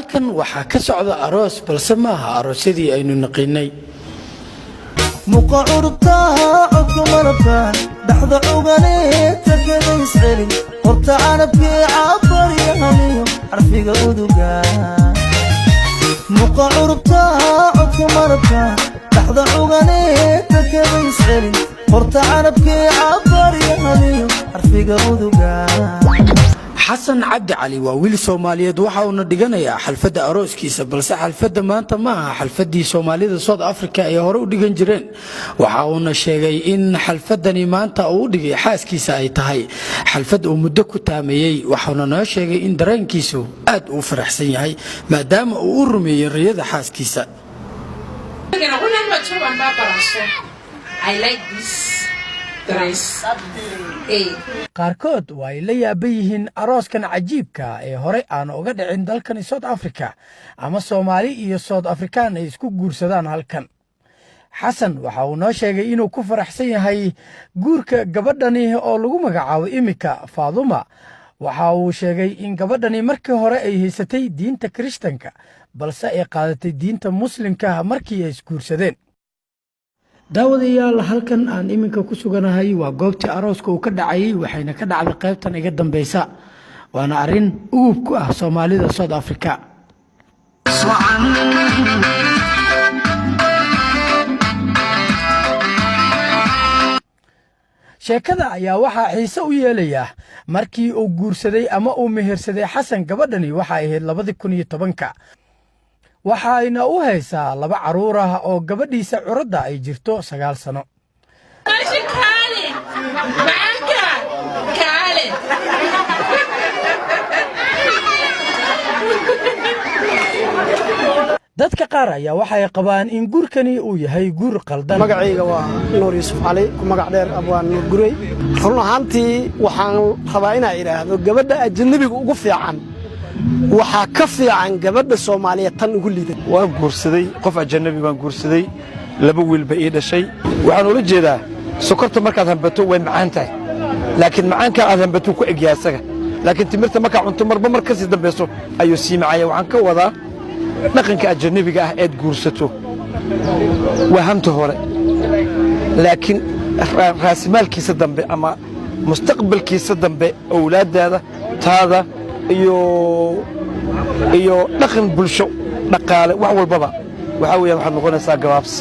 halkan waxaa ka socda aroos balse maaha aroosyadii aynu naqinay muqa urtaha akumarkan dhaxda uganeed tagay iscelin horta anabkii cabariyahaniyo arfiga uduga muqa urtaha akumarkan dhaxda uganeed tagay iscelin horta anabkii cabariyahaniyo arfiga uduga حسن عبد علي وويل سوماليد وحاونا ديغانيا حلفدا أروسكيسا بلسا حلفدا مانتا ماها حلفدي سوماليد صود أفريكا اي هورو ديغان جيرين وحاونا شيغي إن حلفداني مانتا او ديغي حاسكيسا اي تاهي حلفد او مدكو تاميي وحاونا نو شيغي إن درانكيسو آد او فرحسن يهي مادام او رمي رياضة حاسكيسا I like this dress. qaarkood waa ay la yaaban yihiin arooskan cajiibka ee hore aan uga dhicin dalkan South Africa ama Soomaali iyo South African ay isku guursadaan halkan xasan waxa uu noo sheegay inuu ku faraxsan yahay guurka gabadhani oo lagu magacaabo imika Faaduma waxa uu sheegay in gabadhani markii hore ay haysatay diinta Kirishtanka balse ay qaadatay diinta Muslimka markii ay isguursadeen daawadayaal halkan aan iminka ku suganahay waa goobtii arooska uu ka dhacay waxayna ka dhacday qaybtan iga dambaysa waana arin ugub ku ah Soomaalida South Africa sheekada ayaa waxa xiiso u yeelaya markii uu guursaday ama uu mehersaday xasan gabadhani waxa ay ahayd 2010 waxayna u haysaa 2 caruur ah oo gabadhiisa curadda ay jirto 9 sano dadka qaar ayaa waxay qabaan in guurkani uu yahay guur qaldan magacayga waa Nuur Yuusuf Cali ku magac dheer abwaan Nuur Gurey run ahaantii waxaan rabaa inaan iraahdo gabadha ajnabiga ugu fiican waxa ka fiican gabadha Soomaaliyeed tan ugu liidan waan guursaday qof ajnabi baan guursaday 2 wiil ba ii dhashay waxaan ula jeedaa sokorta markaad hanbato way macaan tahay laakiin macaanka aad hanbato ku eg yaasaga laakiin timirta marka cunto marba mar ka sii dambayso ayuu sii macaya waxaan ka wadaa dhaqanka ajnabiga ah ee guursato wahamta hore laakiin raasimaalkiisa dambe ama mustaqbalkiisa dambe awlaadaada taada iyo dhaqan bulsho dhaqaale wax walbaba waxa weeyaan waxa noqonaysaa gabaabs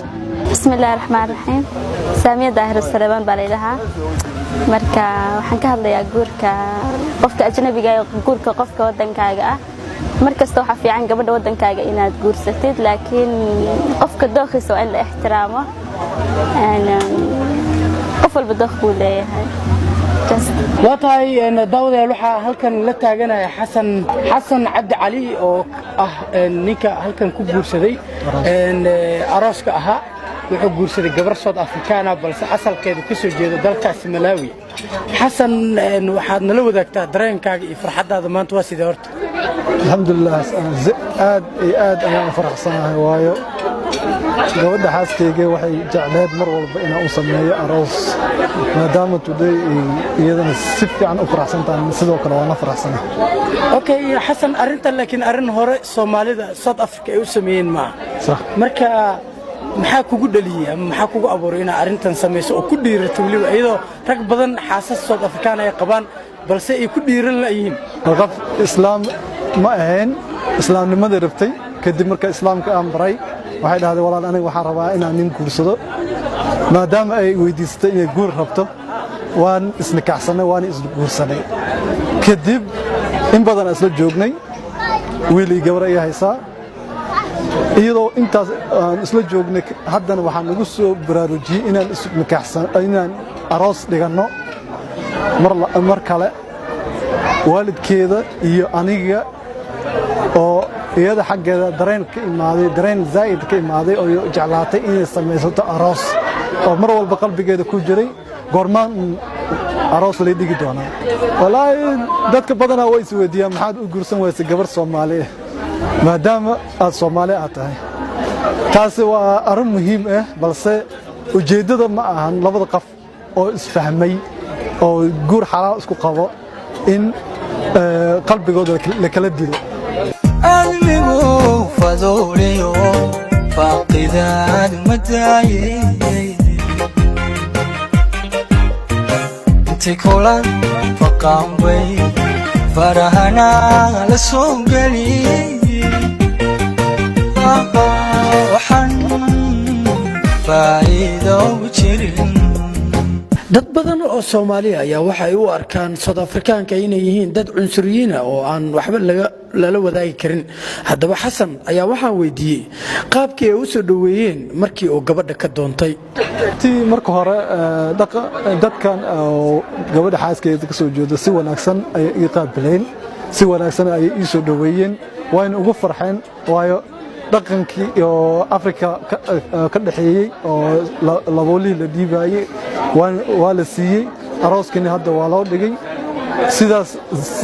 bismillaahir rahmaanir rahiim saamiya daahir salaam baleedaha marka waxaan ka hadlayaa guurka qofka ajnabiga ah guurka qofka wadankaaga ah markasta waxa fiican gabadha wadankaaga inaad guursatid laakiin qofka dooqiisa waa in la ixtiraamo qof walba dooq buu leeyahay وطاي داودة لوحة هلكن لتاجنا حسن عبد علي أو نيكا هلكن كبر سدي إن أراسك وحجور سدي جبر صوت أفريقيا بس أصل كده كسر جد دلك ملاوي حسن واحد نلو ذاك تدرين كاج فرحة هذا ما تواسي دورت الحمد لله آد أنا فرح صنعه وايو gabadha xaaskeyga waxay jecleed mar walba inaan u sameeyo aroos maadaama today iyadana si fiican u faraxsantahay sidoo kale waan faraxsanahay okay xasan arintan laakiin arin hore Soomaalida South Africa ay u sameeyeen ma marka maxaa kugu dhaliyay ama maxaa kugu abuuray in arintan sameeyso oo ku dhiirato waliba iyadoo rag badan xaasas South African ay qabaan balse ay ku dhiiran laayihiin qof islaam ma ahayn islaamnimada rabtay kadib marka islaamka aan baray waxay dhahdeen walaal aniga waxaan rabaa inaan nin guursado maadaama ay weydiistay inay guur rabto waan isnikaxsanay waan isguursanay kadib in badan isla joognay wiil iyo gabar ay haysaa iyadoo intaas aan isla joognay haddana waxaan nagu soo baraarujiyay inaan isnikaxsan inaan aroos dhigano mar kale waalidkeeda iyo aniga oo iyada xaggeeda dareen zaid ka imaaday oo jeclaatay inay samaysato aroos oo mar walba qalbigeeda ku jiray goormaan aroos la dhigi doonaa walaahi dadka badanaa way isweydiiyaan maxaad u guursan waysa gabar Soomaali ah maadaama aad Soomaali ah tahay taasi waa arrin muhiim ah balse ujeedada ma ahan labada qof oo isfahmay oo guur xalaal isku qabo in qalbigooda la kala dilo fadooliyo faaqidaad madaaye inti kula faqaanbay farahana la soo geliyey waxaan faa'iido jirin dad badan oo Soomaaliya ayaa waxay u arkaan South Africaanka inay yihiin dad cunsuriyiin ah oo aan waxba lala wadaagi karin haddaba Xasan ayaa waxaan weydiiyey qaabkii ay u soo dhaweeyeen markii uu gabadha ka doontay marka hore dadkan gabadha xaaskeeda ka soo jeedo si wanaagsan ay ii qaabileen si wanaagsan ay ii soo dhaweeyeen waan ugu farxeen waayo dhaqankii iyo Afrika ka dhaxeeyay oo laboolii la dhiibayay waa la siiyay arooskina hadda waa loo dhigay sidaas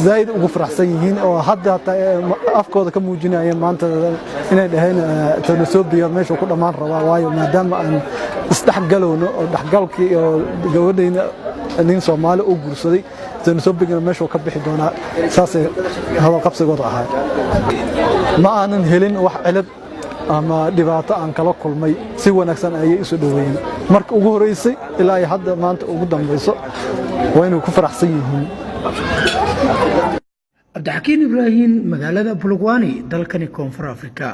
zaid ugu faraxsan yihiin oo hadda afkooda ka muujinayeen maanta inay dhaheen Tanzania meesha ku dhamaan rabaa waayo maadaama aan isdhaxgalowno oo dhaxgalkii iyo gabadhayna nin Soomaali u guursaday Tanzania meesha ka bixi doona saasay hada qabsigooda ahaa ma aanan helin wax cilad ama dhibaato aan kala kulmay si wanaagsan ayay isu dhaweeyeen marka ugu horeysay ilaa ay hadda maanta ugu dambayso waa inay ku faraxsan yihiin Abdixakiin Ibraahin magaalada Bulugwani dalkani Koonfur Afrika